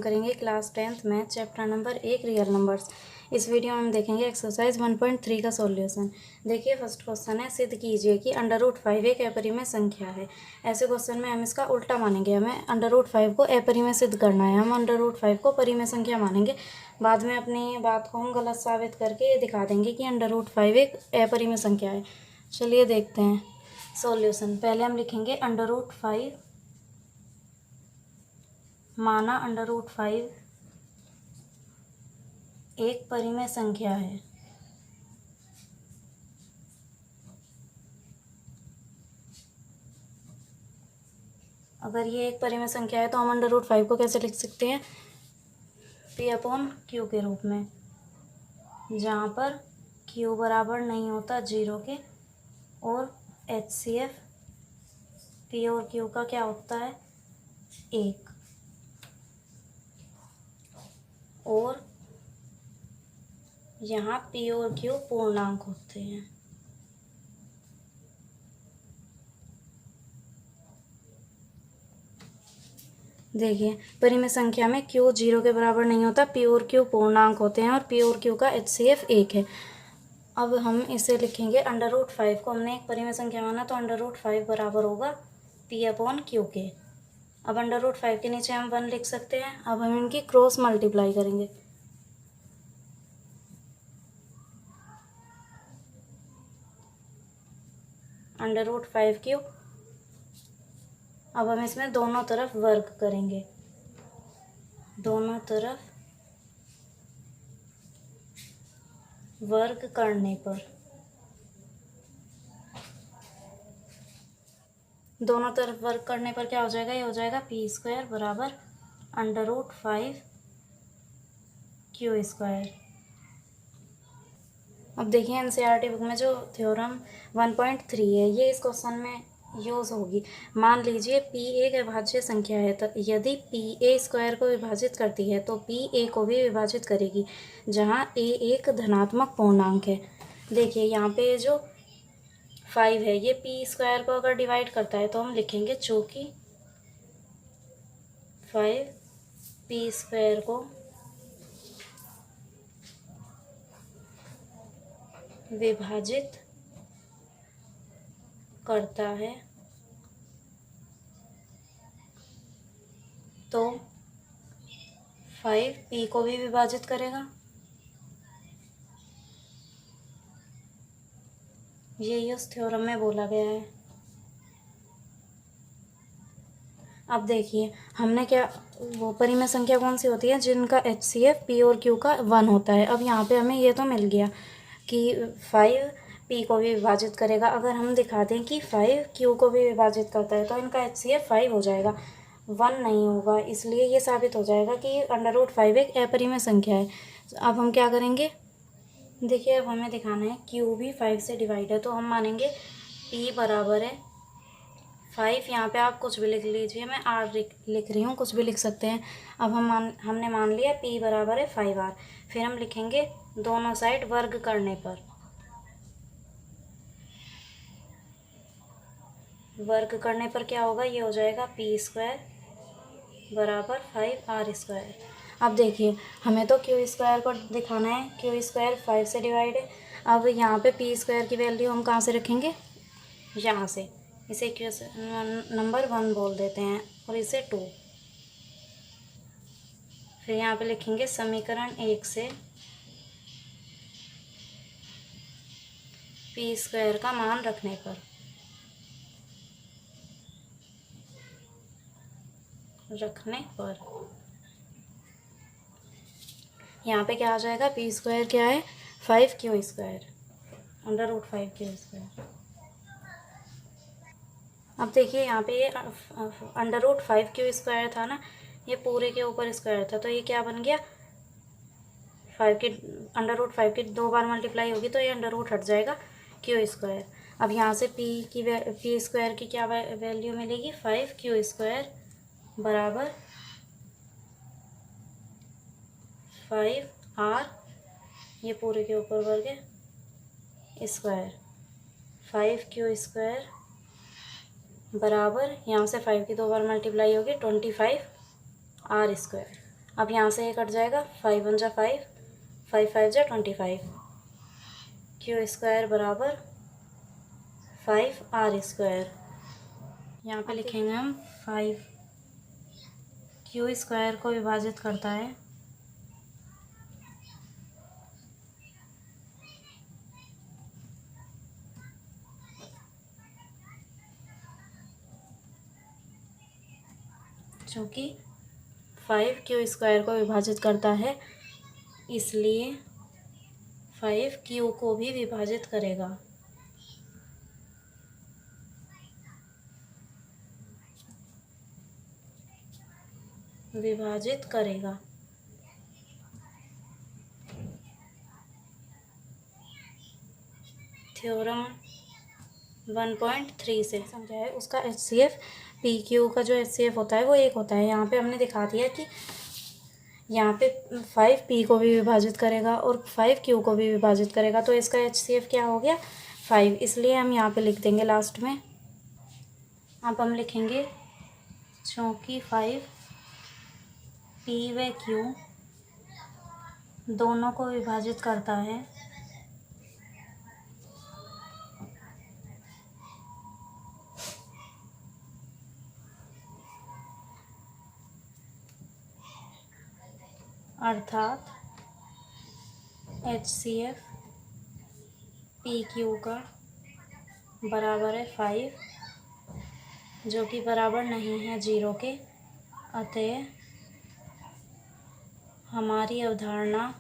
करेंगे class 10th math chapter number 1 real numbers. इस video में हम देखेंगे एक्सरसाइज 1.3 का सॉल्यूशन। देखिए फर्स्ट क्वेश्चन है, सिद्ध कीजिए कि √5 एक अपरिमेय संख्या है। ऐसे क्वेश्चन में हम इसका उल्टा मानेंगे, हमें √5 को अपरिमेय सिद्ध करना है। हम √5 को परिमेय संख्या मानेंगे, बाद में अपनी बात को हम गलत साबित करके ये दिखा देंगे कि √5 एक अपरिमेय संख्या है। चलिए देखते हैं सॉल्यूशन। पहले हम लिखेंगे √5 माना √5 एक परिमेय संख्या है। अगर ये एक परिमेय संख्या है तो हम √5 को कैसे लिख सकते हैं? P/Q के रूप में, जहाँ पर Q बराबर नहीं होता 0 के और HCF P और Q का क्या होता है? 1। और यहाँ P और Q पूर्णांक होते हैं। देखिए परिमेय संख्या में Q 0 के बराबर नहीं होता, P और Q पूर्णांक होते हैं और P और Q का HCF 1 है। अब हम इसे लिखेंगे √5 को हमने एक परिमेय संख्या माना तो √5 बराबर होगा P/Q के। अब √5 के नीचे हम 1 लिख सकते हैं। अब हम इनकी क्रॉस मल्टीप्लाई करेंगे। √5 अब हम इसमें दोनों तरफ वर्ग करेंगे। दोनों तरफ वर्ग करने पर क्या हो जाएगा? ये हो जाएगा P² बराबर √5Q²। अब देखिए एनसीईआरटी बुक में जो थ्योरम 1.3 है ये इस क्वेश्चन में यूज़ होगी। मान लीजिए P एक अभाज्य संख्या है, तो यदि P A² को विभाजित करती है तो P A को भी विभाजित करेगी, जहाँ A एक धनात्मक पूर्णांक है। देखिए यहाँ पे जो 5 है ये P² को अगर डिवाइड करता है तो हम लिखेंगे चूँकि 5 P² को विभाजित करता है तो 5 P को भी विभाजित करेगा। यही उस थ्योरम में बोला गया है। अब देखिए हमने क्या, वो परिमेय संख्या कौन सी होती है? जिनका HCF P और Q का 1 होता है। अब यहाँ पे हमें ये तो मिल गया कि 5 P को भी विभाजित करेगा। अगर हम दिखा दें कि 5 Q को भी विभाजित करता है तो इनका HCF 5 हो जाएगा, 1 नहीं होगा। इसलिए ये साबित हो जाएगा कि √5 एक अपरिमेय संख्या है। अब हम क्या करेंगे? देखिए अब हमें दिखाना है Q भी 5 से डिवाइड है, तो हम मानेंगे P बराबर है 5। यहाँ पे आप कुछ भी लिख लीजिए, मैं R लिख रही हूँ, कुछ भी लिख सकते हैं। अब हमने मान लिया P बराबर है 5R। फिर हम लिखेंगे दोनों साइड वर्ग करने पर, क्या होगा? ये हो जाएगा P² बराबर 5R²। अब देखिए हमें तो Q² को दिखाना है, Q² 5 से डिवाइड है। अब यहाँ पे P² की वैल्यू हम कहाँ से रखेंगे? यहाँ से। इसे नंबर 1 बोल देते हैं और इसे 2। फिर यहाँ पे लिखेंगे समीकरण 1 से P² का मान रखने पर, यहाँ पे क्या आ जाएगा? P² क्या है? 5Q² √5Q²। अब देखिए यहाँ पे ये √5Q² था ना, ये पूरे के ऊपर स्क्वायर था, तो ये क्या बन गया? 5 की √5 की 2 बार मल्टीप्लाई होगी तो ये √ हट जाएगा Q²। अब यहाँ से P² की क्या वैल्यू मिलेगी? 5Q² बराबर 5R, ये पूरे के ऊपर वर्ग है स्क्वायर। 5Q² बराबर यहाँ से 5 की 2 बार मल्टीप्लाई होगी 25R²। अब यहाँ से ये कट जाएगा, 5 × 5, 5 5 × 25, Q² बराबर 5R²। यहाँ पे लिखेंगे हम 5, Q² को विभाजित करता है क्योंकि 5 Q² को विभाजित करता है, इसलिए 5 Q को भी विभाजित करेगा। विभाजित करेगा। थ्योरम 1.3 से समझा है उसका HCF PQ का जो HCF होता है वो 1 होता है। यहाँ पे हमने दिखा दिया कि यहाँ पे 5 P को भी विभाजित करेगा और 5 Q को भी विभाजित करेगा, तो इसका HCF क्या हो गया 5, इसलिए हम यहाँ पे लिख देंगे लास्ट में। अब हम लिखेंगे चूँकि 5 P व Q दोनों को विभाजित करता है, अर्थात HCF PQ का बराबर है 5, जो कि बराबर नहीं है 0 के। अतः हमारी अवधारणा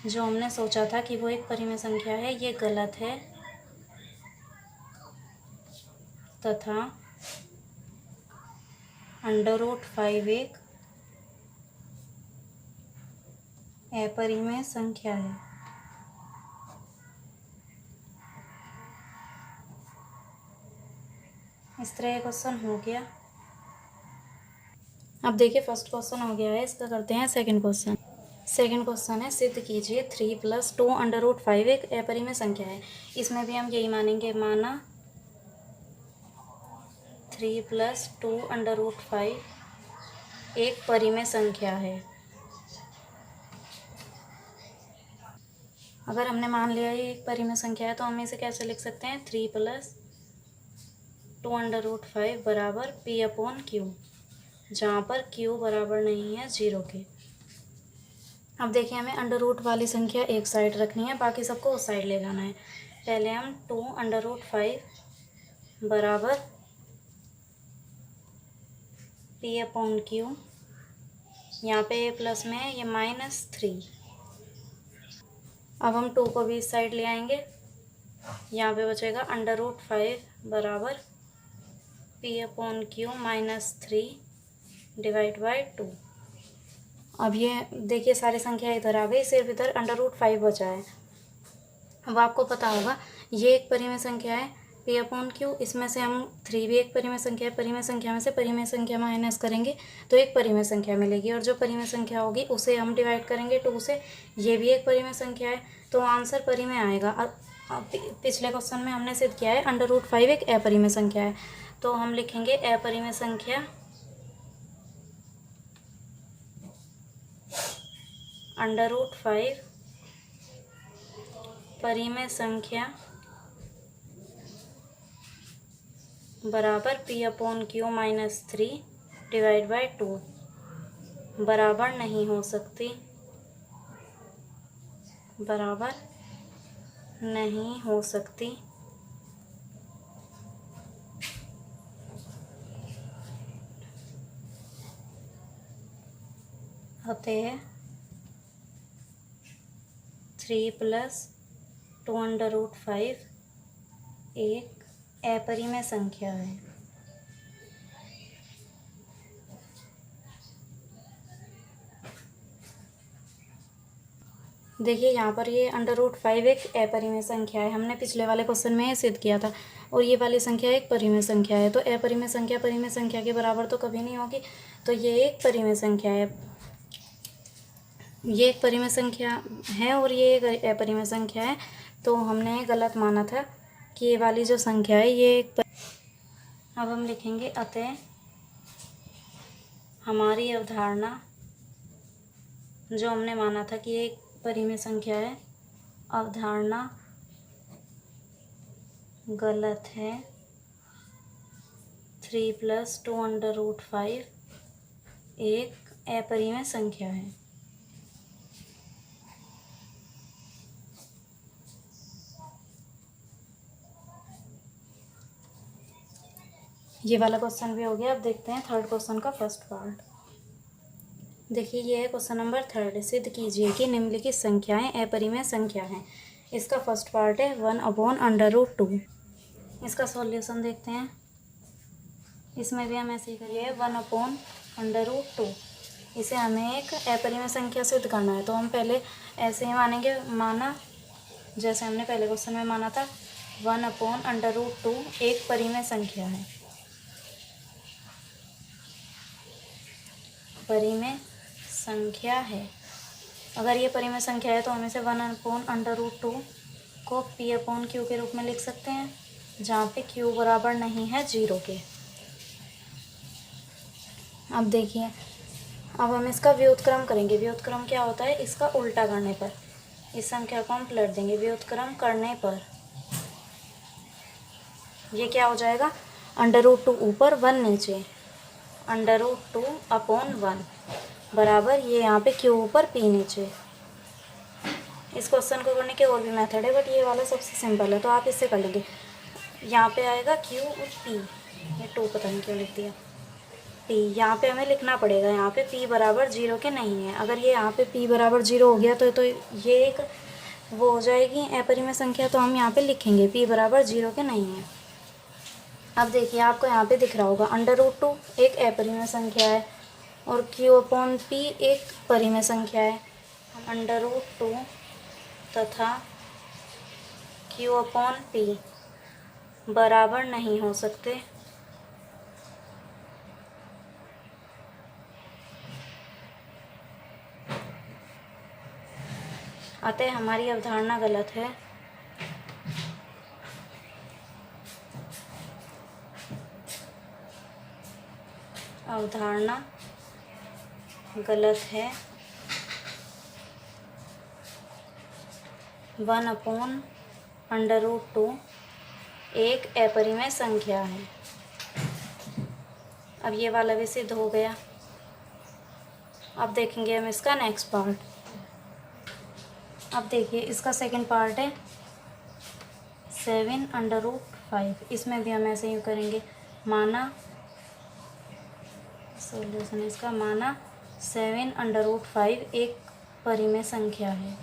जो हमने सोचा था कि वो एक परिमेय संख्या है, ये गलत है तथा √5 एक अपरिमेय संख्या है। इस तरह क्वेश्चन हो गया। अब देखिए फर्स्ट क्वेश्चन हो गया है, इसका करते हैं सेकंड क्वेश्चन। सेकंड क्वेश्चन है, सिद्ध कीजिए 3 + 2 √5 एक अपरिमेय संख्या है। इसमें भी हम यही मानेंगे, माना 3 + 2 √5 एक परिमेय संख्या है। अगर हमने मान लिया ये एक परिमेय संख्या है तो हम इसे कैसे लिख सकते हैं, 3 + 2 √5 बराबर P/Q, जहाँ पर Q बराबर नहीं है 0 के। अब देखिए हमें अंडर रूट वाली संख्या एक साइड रखनी है, बाकी सबको उस साइड ले जाना है। पहले हम 2 √5 बराबर P/Q, यहाँ पे ए प्लस में है, ये -3। अब हम 2 को भी इस साइड ले आएंगे, यहाँ पे बचेगा √5 बराबर P/Q -3 / 2। अब ये देखिए सारी संख्या इधर आ गई, सिर्फ इधर √5 बचा है। अब आपको पता होगा ये एक परिमेय संख्या है P/Q, इसमें से हम 3 भी एक परिमेय संख्या है, परिमेय संख्या में से परिमेय संख्या माइनस करेंगे तो एक परिमेय संख्या मिलेगी, और जो परिमेय संख्या होगी उसे हम डिवाइड करेंगे 2 से। ये भी एक परिमेय संख्या है, तो आंसर परिमेय आएगा। अब पिछले क्वेश्चन में हमने सिद्ध किया है √5 एक अपरिमेय संख्या है, तो हम लिखेंगे अपरिमेय संख्या √5 परिमेय संख्या बराबर P/Q -3 / 2 बराबर नहीं हो सकती, बराबर नहीं हो सकती। अतः 3 + 2 √5 एक अपरिमेय संख्या है। देखिए यहाँ पर ये √5 एक अपरिमेय संख्या है, हमने पिछले वाले क्वेश्चन में सिद्ध किया था, और ये वाली संख्या एक परिमेय संख्या है। तो अपरिमेय संख्या परिमेय संख्या के बराबर तो कभी नहीं होगी, तो ये एक परिमेय संख्या है, ये एक परिमेय संख्या है और ये एक अपरिमेय संख्या है। तो हमने गलत माना था कि ये वाली जो संख्या है ये एक अब हम लिखेंगे अतः हमारी अवधारणा जो हमने माना था कि एक परिमेय संख्या है, अवधारणा गलत है। 3+2√5 एक अपरिमेय संख्या है। ये वाला क्वेश्चन भी हो गया। अब देखते हैं थर्ड क्वेश्चन का फर्स्ट पार्ट। देखिए ये है क्वेश्चन नंबर 3। सिद्ध कीजिए कि निम्नलिखित संख्याएं अपरिमेय संख्या हैं। इसका फर्स्ट पार्ट है 1/√2। इसका सॉल्यूशन देखते हैं। इसमें भी हम ऐसे ही करिए 1/√2। इसे हमें एक अपरिमेय संख्या सिद्ध करना है, तो हम पहले ऐसे ही मानेंगे। माना जैसे हमने पहले क्वेश्चन में माना था 1/√2 एक परिमेय संख्या है। परिमेय संख्या है। अगर ये परिमेय संख्या है तो हम इसे 1/√2 को P/Q के रूप में लिख सकते हैं, जहाँ पे Q बराबर नहीं है 0 के। अब देखिए, अब हम इसका व्युत्क्रम करेंगे। व्युत्क्रम क्या होता है? इसका उल्टा करने पर इस संख्या को हम पलट देंगे। व्युत्क्रम करने पर ये क्या हो जाएगा? √2 ऊपर 1 नीचे, √2/1 बराबर ये यहाँ पे Q ऊपर P नीचे। इस क्वेश्चन को करने के और भी मेथड है, बट ये वाला सबसे सिंपल है, तो आप इससे कर लेंगे। यहाँ पे आएगा Q और P। ये 2 पता नहीं क्यों लिख दिया। P यहाँ पे हमें लिखना पड़ेगा। यहाँ पे P बराबर 0 के नहीं है। अगर ये यहाँ पे P बराबर 0 हो गया तो ये एक वो हो जाएगी अपरिमेय संख्या, तो हम यहाँ पे लिखेंगे P बराबर 0 के नहीं है। अब देखिए, आपको यहाँ पे दिख रहा होगा √2 एक अपरिमेय संख्या है और Q/P एक परिमेय संख्या है। √2 तथा Q/P बराबर नहीं हो सकते, अतः हमारी अवधारणा गलत है। अवधारणा गलत है। 1/√2 एक अपरिमेय संख्या है। अब ये वाला भी सिद्ध हो गया। अब देखेंगे हम इसका नेक्स्ट पार्ट। अब देखिए, इसका सेकंड पार्ट है 7/5। इसमें भी हम ऐसे ही करेंगे। माना सॉल्यूशन इसका, माना 7/5 एक परिमेय संख्या है।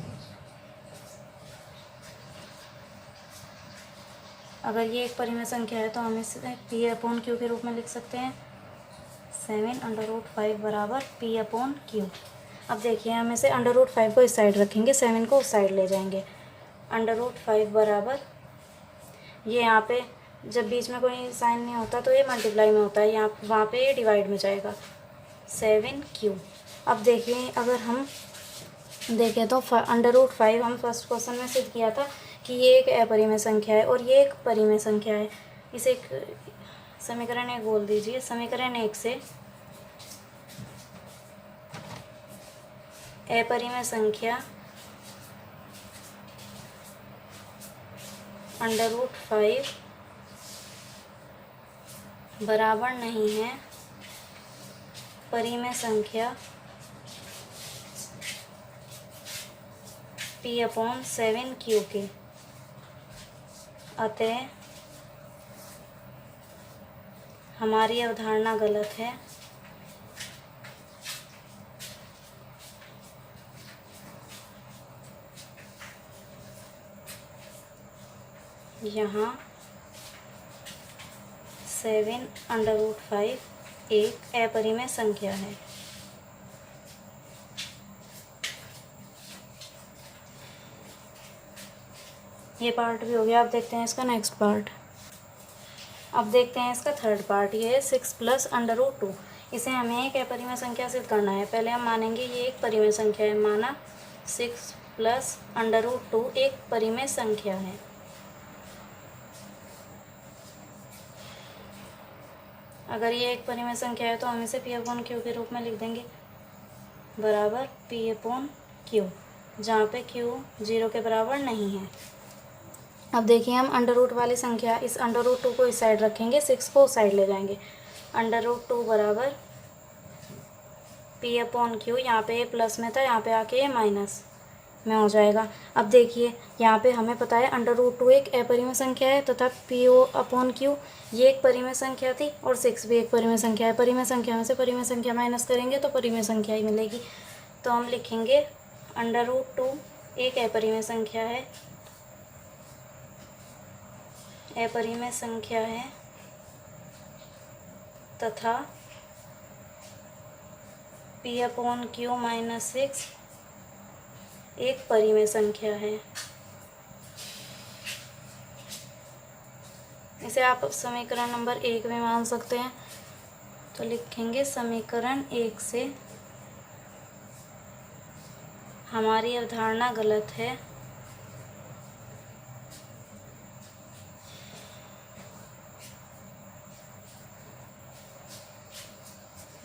अगर ये एक परिमेय संख्या है तो हम इसे P/Q के रूप में लिख सकते हैं। 7/5 बराबर P/Q। अब देखिए, हम इसे √5 को इस साइड रखेंगे, 7 को उस साइड ले जाएंगे। √5 बराबर ये यहाँ पे जब बीच में कोई साइन नहीं होता तो ये मल्टीप्लाई में होता है, यहाँ वहाँ पे ये डिवाइड में जाएगा। 7Q। अब देखिए, अगर हम देखें तो √5 हम फर्स्ट क्वेश्चन में सिद्ध किया था कि ये एक अपरिमेय संख्या है और ये एक परिमेय संख्या है। इसे एक समीकरण 1 बोल दीजिए। समीकरण 1 से अपरिमेय संख्या √5 बराबर नहीं है परिमेय संख्या P/7Q के। अतः हमारी अवधारणा गलत है। यहाँ 7/5 एक अपरिमेय संख्या है। ये पार्ट भी हो गया। अब देखते हैं इसका नेक्स्ट पार्ट। अब देखते हैं इसका थर्ड पार्ट। ये है 6+√2। इसे हमें एक अपरिमेय संख्या सिद्ध करना है। पहले हम मानेंगे ये एक परिमेय संख्या है। माना 6+√2 एक परिमेय संख्या है। अगर ये एक परिमेय संख्या है तो हम इसे P अपॉन Q के रूप में लिख देंगे, बराबर P अपॉन Q, जहाँ पे Q 0 के बराबर नहीं है। अब देखिए हम अंडर रूट वाली संख्या, इस अंडर रूट 2 को इस साइड रखेंगे, 6 को उस साइड ले जाएंगे। अंडर रूट 2 बराबर P अपॉन Q, यहाँ पे ये प्लस में था, यहाँ पे आके ये माइनस में हो जाएगा। अब देखिए यहाँ पे हमें पता है अंडर रूट 2 एक अपरिमेय संख्या है तथा P अपॉन Q ये एक परिमेय संख्या थी और 6 भी एक परिमेय संख्या है। परिमेय संख्या में से परिमेय संख्या माइनस करेंगे तो परिमेय संख्या ही मिलेगी। तो हम लिखेंगे अंडर रूट 2 एक अपरिमेय संख्या है, अपरिमेय संख्या है तथा P अपॉन Q माइनस 6 एक परिमेय संख्या है। इसे आप समीकरण नंबर 1 में मान सकते हैं। तो लिखेंगे समीकरण 1 से हमारी अवधारणा गलत है,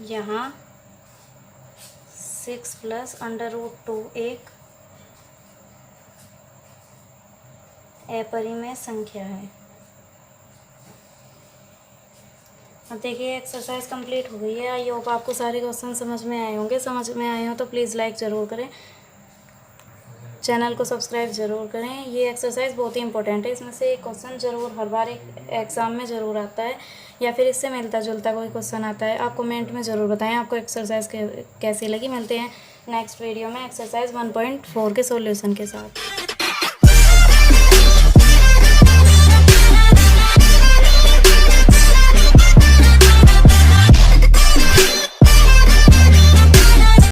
यहाँ 6 प्लस अंडर रूट 2 एक अपरिमेय संख्या है। अब देखिए एक्सरसाइज कंप्लीट हो गई है। आई होप आपको सारे क्वेश्चन समझ में आए होंगे। समझ में आए हो तो प्लीज़ लाइक ज़रूर करें, चैनल को सब्सक्राइब ज़रूर करें। ये एक्सरसाइज बहुत ही इंपॉर्टेंट है, इसमें से एक क्वेश्चन ज़रूर हर बार एक एग्ज़ाम में ज़रूर आता है या फिर इससे मिलता जुलता कोई क्वेश्चन आता है। आप कमेंट में ज़रूर बताएं आपको एक्सरसाइज कैसी लगी। मिलते हैं नेक्स्ट वीडियो में एक्सरसाइज 1.4 के सॉल्यूशन के साथ।